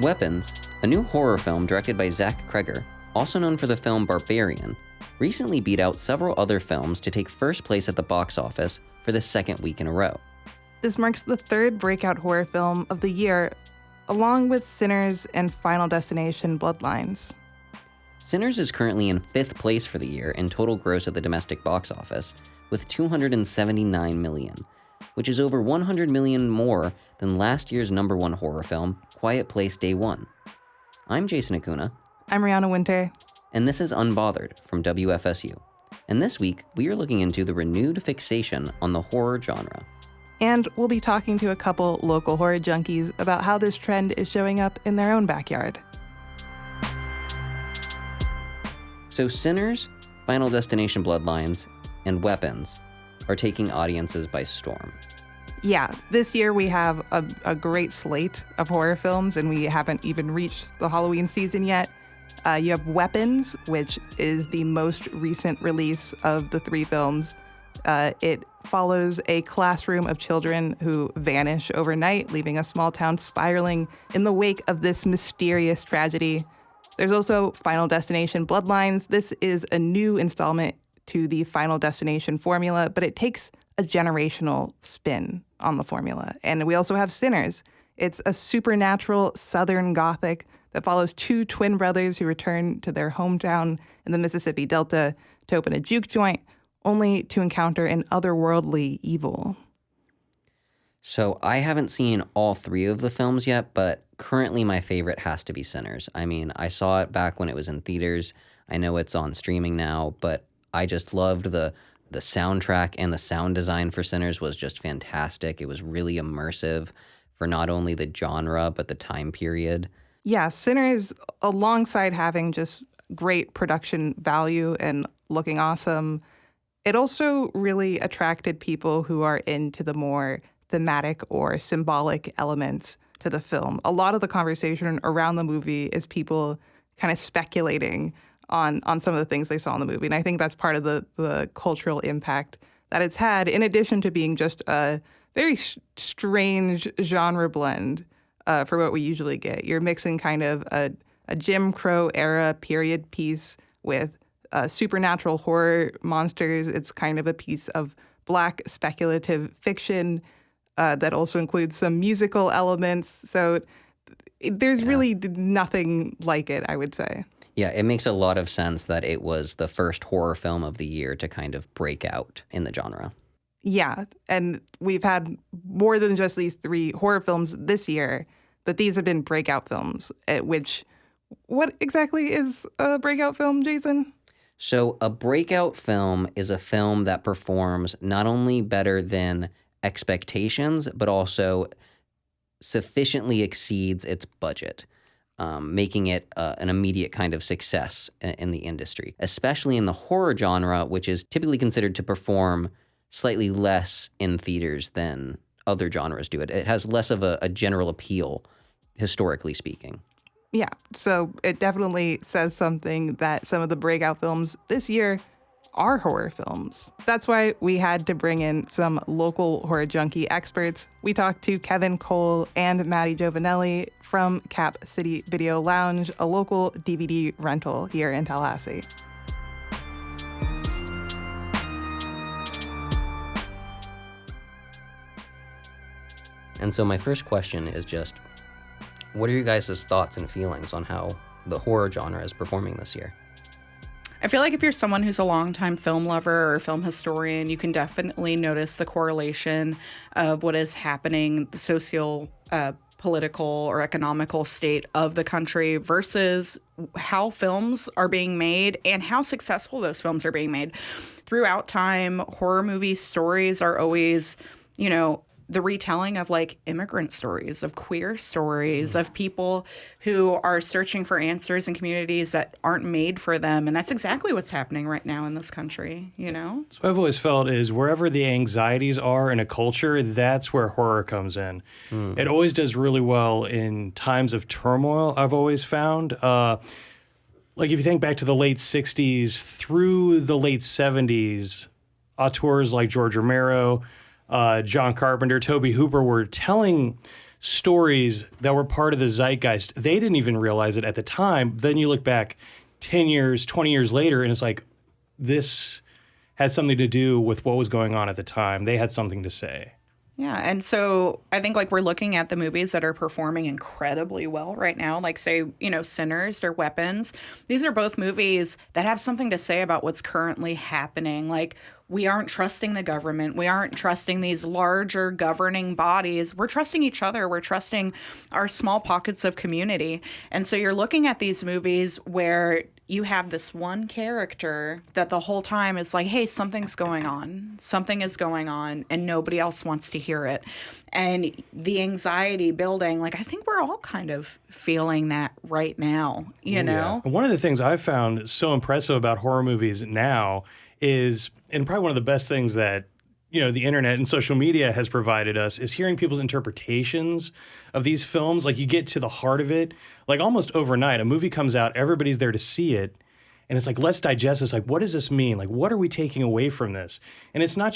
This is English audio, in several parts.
Weapons, a new horror film directed by Zach Cregger, also known for the film Barbarian, recently beat out several other films to take first place at the box office for the second week in a row. This marks the third breakout horror film of the year, along with Sinners and Final Destination: Bloodlines. Sinners is currently in fifth place for the year in total gross at the domestic box office, with $279 million, which is over $100 million more than last year's number one horror film, Quiet Place Day One. I'm Jason Acuna. I'm Rihanna Winter. And this is Unbothered from WFSU. And this week, we are looking into the renewed fixation on the horror genre. And we'll be talking to a couple local horror junkies about how this trend is showing up in their own backyard. So Sinners, Final Destination: Bloodlines, and Weapons are taking audiences by storm. Yeah, this year we have a great slate of horror films, and we haven't even reached the Halloween season yet. You have Weapons, which is the most recent release of the three films. It follows a classroom of children who vanish overnight, leaving a small town spiraling in the wake of this mysterious tragedy. There's also Final Destination: Bloodlines. This is a new installment to the Final Destination formula, but it takes a generational spin on the formula. And we also have Sinners. It's a supernatural Southern Gothic that follows two twin brothers who return to their hometown in the Mississippi Delta to open a juke joint, only to encounter an otherworldly evil. So I haven't seen all three of the films yet, but currently my favorite has to be Sinners. I mean, I saw it back when it was in theaters. I know it's on streaming now, but I just loved the soundtrack, and the sound design for Sinners was just fantastic. It was really immersive for not only the genre, but the time period. Yeah, Sinners, alongside having just great production value and looking awesome, it also really attracted people who are into the more thematic or symbolic elements to the film. A lot of the conversation around the movie is people kind of speculating on some of the things they saw in the movie. And I think that's part of the cultural impact that it's had, in addition to being just a very strange genre blend for what we usually get. You're mixing kind of a Jim Crow era period piece with supernatural horror monsters. It's kind of a piece of Black speculative fiction that also includes some musical elements. So there's really nothing like it, I would say. Yeah, it makes a lot of sense that it was the first horror film of the year to kind of break out in the genre. Yeah, and we've had more than just these three horror films this year, but these have been breakout films, what exactly is a breakout film, Jason? So a breakout film is a film that performs not only better than expectations, but also sufficiently exceeds its budget, making it an immediate kind of success in the industry, especially in the horror genre, which is typically considered to perform slightly less in theaters than other genres do. It has less of a general appeal, historically speaking. Yeah, so it definitely says something that some of the breakout films this year are horror films. That's why we had to bring in some local horror junkie experts. We talked to Kevin Cole and Mady Giovanneli from Cap City Video Lounge, a local DVD rental here in Tallahassee. And so my first question is just, what are your guys' thoughts and feelings on how the horror genre is performing this year? I feel like if you're someone who's a longtime film lover or film historian, you can definitely notice the correlation of what is happening, the social, political, or economical state of the country versus how films are being made and how successful those films are being made. Throughout time, horror movie stories are always, the retelling of like immigrant stories, of queer stories, of people who are searching for answers in communities that aren't made for them. And that's exactly what's happening right now in this country, So I've always felt is wherever the anxieties are in a culture, that's where horror comes in. It always does really well in times of turmoil, I've always found. Like if you think back to the late 60s through the late 70s, auteurs like George Romero, John Carpenter, Tobe Hooper were telling stories that were part of the zeitgeist. They didn't even realize it at the time. Then you look back 10 years, 20 years later, and it's like, this had something to do with what was going on at the time. They had something to say. Yeah, and so I think like we're looking at the movies that are performing incredibly well right now, like say, Sinners or Weapons. These are both movies that have something to say about what's currently happening. Like we aren't trusting the government. We aren't trusting these larger governing bodies. We're trusting each other. We're trusting our small pockets of community. And so you're looking at these movies where you have this one character that the whole time is like, hey, something's going on. Something is going on, and nobody else wants to hear it. And the anxiety building, like, I think we're all kind of feeling that right now, you know? And one of the things I've found so impressive about horror movies now is, and probably one of the best things that the internet and social media has provided us, is hearing people's interpretations of these films. Like you get to the heart of it, like almost overnight. A movie comes out, everybody's there to see it, and it's like, let's digest this. Like, what does this mean? Like, what are we taking away from this? And it's not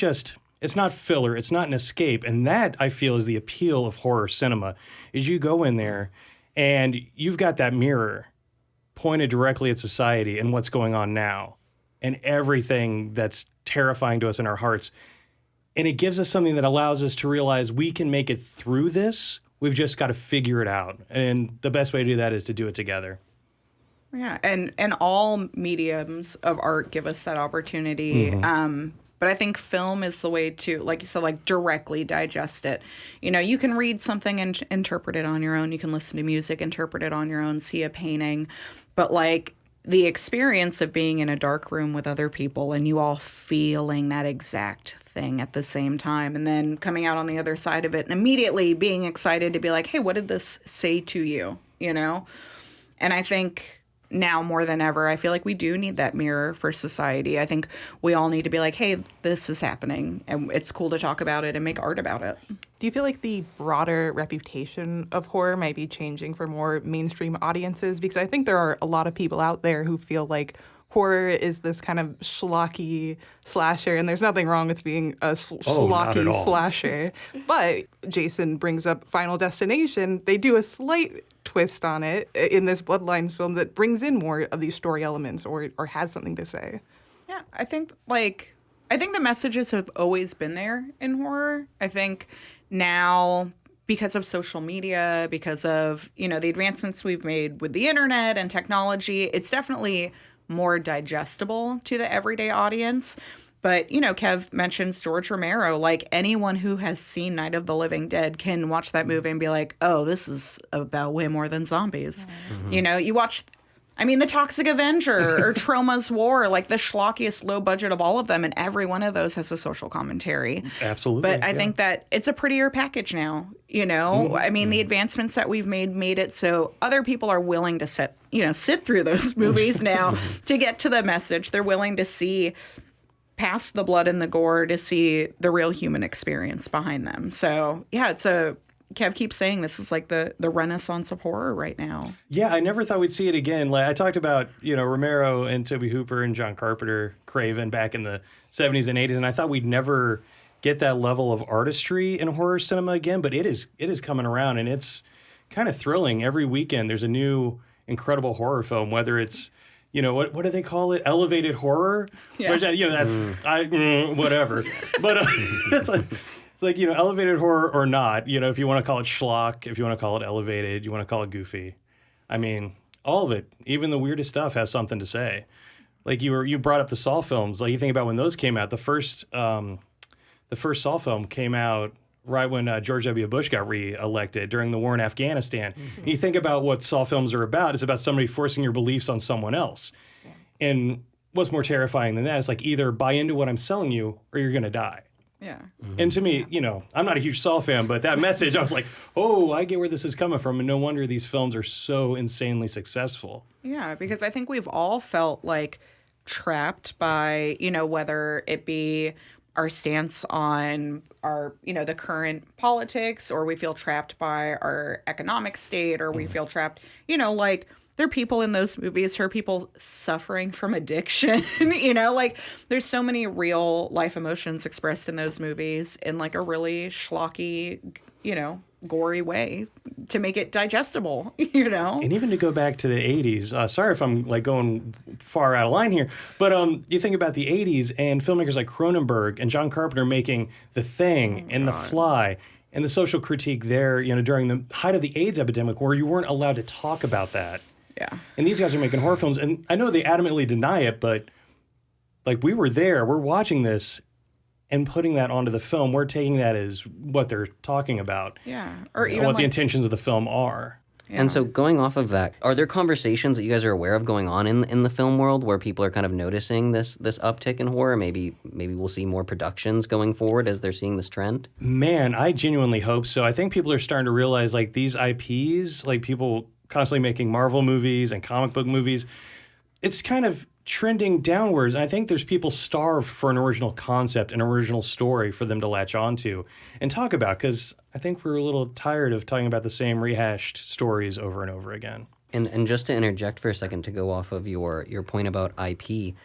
filler, it's not an escape. And that, I feel, is the appeal of horror cinema, is you go in there and you've got that mirror pointed directly at society and what's going on now and everything that's terrifying to us in our hearts. And it gives us something that allows us to realize we can make it through this. We've just got to figure it out. And the best way to do that is to do it together. Yeah, and all mediums of art give us that opportunity. But I think film is the way to, like you said, like directly digest it. You can read something and interpret it on your own. You can listen to music, interpret it on your own, see a painting. But like the experience of being in a dark room with other people and you all feeling that exact thing at the same time, and then coming out on the other side of it and immediately being excited to be like, hey, what did this say to you? And I think now more than ever, I feel like we do need that mirror for society. I think we all need to be like, hey, this is happening, and it's cool to talk about it and make art about it. Do you feel like the broader reputation of horror might be changing for more mainstream audiences? Because I think there are a lot of people out there who feel like horror is this kind of schlocky slasher, and there's nothing wrong with being a schlocky slasher. But Jason brings up Final Destination. They do a slight twist on it in this Bloodlines film that brings in more of these story elements or has something to say. Yeah, I think the messages have always been there in horror. I think now, because of social media, because of, the advancements we've made with the internet and technology, it's definitely more digestible to the everyday audience. But, Kev mentions George Romero. Like, anyone who has seen Night of the Living Dead can watch that movie and be like, oh, this is about way more than zombies. Mm-hmm. You watch, The Toxic Avenger or Troma's War, like the schlockiest low budget of all of them. And every one of those has a social commentary. Absolutely. But I think that it's a prettier package now, Mm-hmm. The advancements that we've made it so other people are willing to sit through those movies now to get to the message. They're willing to see past the blood and the gore to see the real human experience behind them. So, yeah, Kev keeps saying this is like the renaissance of horror right now. Yeah, I never thought we'd see it again. Like I talked about, Romero and Tobe Hooper and John Carpenter, Craven back in the 70s and 80s, and I thought we'd never get that level of artistry in horror cinema again, but it is coming around, and it's kind of thrilling. Every weekend there's a new incredible horror film, whether it's what do they call it? Elevated horror? Yeah. Which, whatever. But it's like, elevated horror or not. If you want to call it schlock, if you want to call it elevated, you want to call it goofy. All of it, even the weirdest stuff has something to say. Like you brought up the Saw films. Like you think about when those came out. The first Saw film came out right when George W. Bush got re-elected during the war in Afghanistan. Mm-hmm. You think about what Saw films are about. It's about somebody forcing your beliefs on someone else. Yeah. And what's more terrifying than that? It's like either buy into what I'm selling you or you're going to die. Yeah. Mm-hmm. And to me, I'm not a huge Saw fan, but that message, I was like, oh, I get where this is coming from. And no wonder these films are so insanely successful. Yeah, because I think we've all felt like trapped by, whether it be our stance on our, the current politics, or we feel trapped by our economic state, or we feel trapped, like there are people in those movies who are people suffering from addiction, like there's so many real life emotions expressed in those movies in like a really schlocky, gory way to make it digestible, you know? And even to go back to the 80s, sorry if I'm like going far out of line here, but you think about the 80s and filmmakers like Cronenberg and John Carpenter making The Thing and The Fly, and the social critique there, you know, during the height of the AIDS epidemic where you weren't allowed to talk about that. Yeah. And these guys are making horror films, and I know they adamantly deny it, but like we were there, we're watching this and putting that onto the film. We're taking that as what they're talking about. Yeah. Or You even know, what like, the intentions of the film are. yeah. And so going off of that, are there conversations that you guys are aware of going on in the film world where people are kind of noticing this uptick in horror? Maybe we'll see more productions going forward as they're seeing this trend? Man, I genuinely hope so. I think people are starting to realize like these IPs, like people constantly making Marvel movies and comic book movies, it's kind of trending downwards. I think there's people starved for an original concept, an original story for them to latch onto and talk about, because I think we're a little tired of talking about the same rehashed stories over and over again. And just to interject for a second to go off of your point about IP,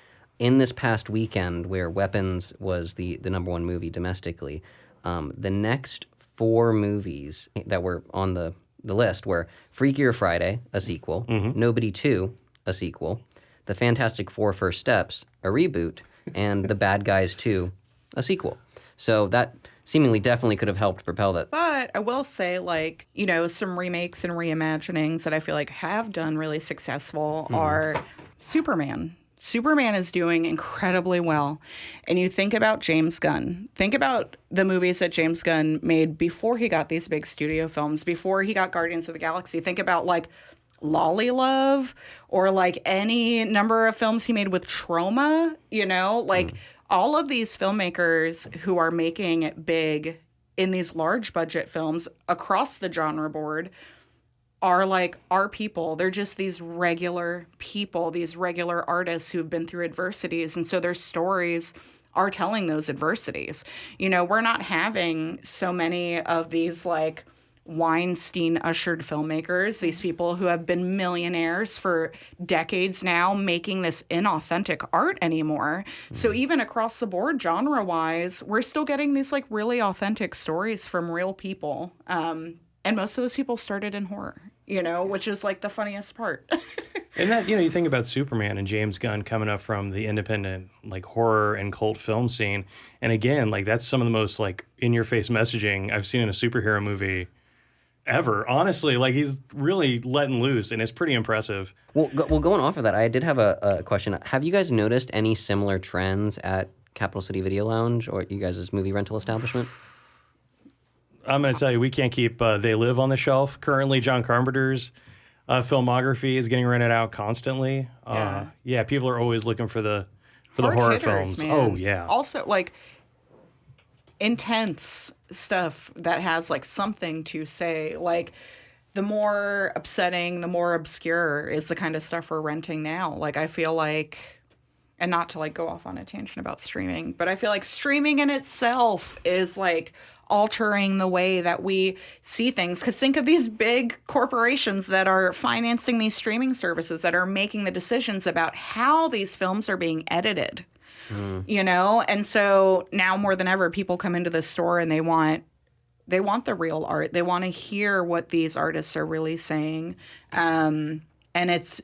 in this past weekend where Weapons was the number one movie domestically, the next 4 movies that were on the list were Freakier Friday, a sequel, Nobody 2, a sequel, The Fantastic Four First Steps, a reboot, and The Bad Guys 2, a sequel. So that seemingly definitely could have helped propel that. But I will say, like, you know, some remakes and reimaginings that I feel like have done really successful are Superman. Superman is doing incredibly well. And you think about James Gunn. Think about the movies that James Gunn made before he got these big studio films, before he got Guardians of the Galaxy. Think about, like, Lolly Love, or like any number of films he made with Trauma, you know, like all of these filmmakers who are making it big in these large budget films across the genre board are like our people. They're just these regular people, these regular artists who've been through adversities. And so their stories are telling those adversities. You know, we're not having so many of these like Weinstein-ushered filmmakers, these people who have been millionaires for decades now, making this inauthentic art anymore. So even across the board, genre-wise, we're still getting these like really authentic stories from real people. And most of those people started in horror, you know, which is like the funniest part. And that, you know, you think about Superman and James Gunn coming up from the independent, like, horror and cult film scene. And again, like, that's some of the most, like, in-your-face messaging I've seen in a superhero movie ever. Honestly, like, he's really letting loose, and it's pretty impressive. Well, going off of that, I did have a question. Have you guys noticed any similar trends at Capital City Video Lounge or you guys' movie rental establishment? I'm going to tell you, we can't keep They Live on the shelf. Currently, John Carpenter's filmography is getting rented out constantly. Yeah, people are always looking for the Hard horror hitters, films. man. Oh, yeah. Also, like, intense stuff that has, like, something to say. Like, the more upsetting, the more obscure is the kind of stuff we're renting now. Like, I feel like, and not to, like, go off on a tangent about streaming, but I feel like streaming in itself is, like, altering the way that we see things. Because think of these big corporations that are financing these streaming services, that are making the decisions about how these films are being edited, you know? And so now more than ever, people come into the store and they want the real art. They want to hear what these artists are really saying. And it's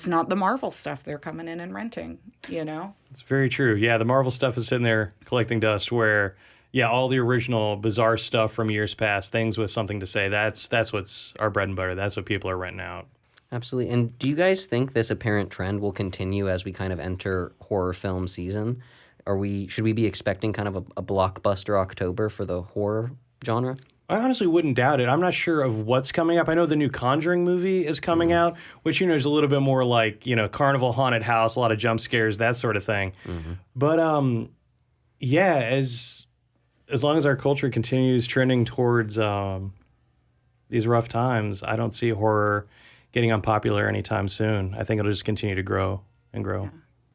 not the Marvel stuff they're coming in and renting, you know? It's very true. Yeah, the Marvel stuff is sitting there collecting dust where, yeah, all the original bizarre stuff from years past, things with something to say, that's what's our bread and butter. That's what people are renting out. Absolutely. And do you guys think this apparent trend will continue as we kind of enter horror film season? Should we be expecting kind of a blockbuster October for the horror genre? I honestly wouldn't doubt it. I'm not sure of what's coming up. I know the new Conjuring movie is coming out, which, you know, is a little bit more like, you know, carnival haunted house, a lot of jump scares, that sort of thing. But yeah, as long as our culture continues trending towards these rough times, I don't see horror getting unpopular anytime soon. I think it'll just continue to grow and grow. Yeah.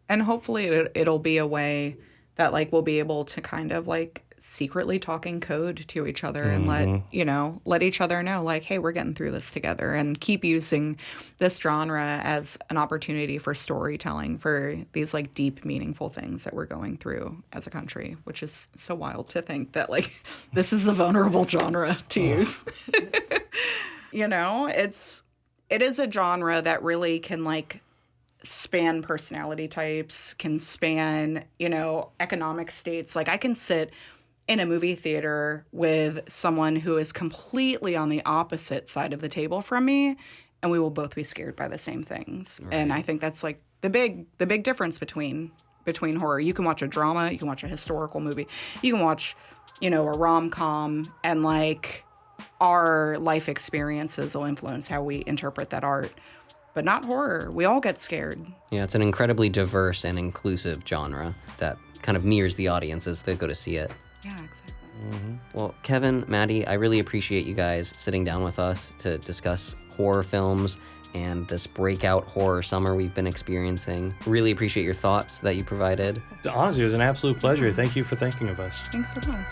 And hopefully it'll be a way that, like, we'll be able to kind of, like, secretly talking code to each other and let each other know, like, hey, we're getting through this together, and keep using this genre as an opportunity for storytelling for these like deep, meaningful things that we're going through as a country, which is so wild to think that like this is a vulnerable genre to use. It is a genre that really can like span personality types, can span, economic states. Like I can sit in a movie theater with someone who is completely on the opposite side of the table from me, and we will both be scared by the same things. Right. And I think that's like the big difference between horror. You can watch a drama, you can watch a historical movie, you can watch, a rom-com, and like our life experiences will influence how we interpret that art. But not horror. We all get scared. Yeah, it's an incredibly diverse and inclusive genre that kind of mirrors the audiences that go to see it. Yeah, exactly. Mm-hmm. Well, Kevin, Mady, I really appreciate you guys sitting down with us to discuss horror films and this breakout horror summer we've been experiencing. Really appreciate your thoughts that you provided. Honestly, it was an absolute pleasure. Thank you for thinking of us. Thanks so much.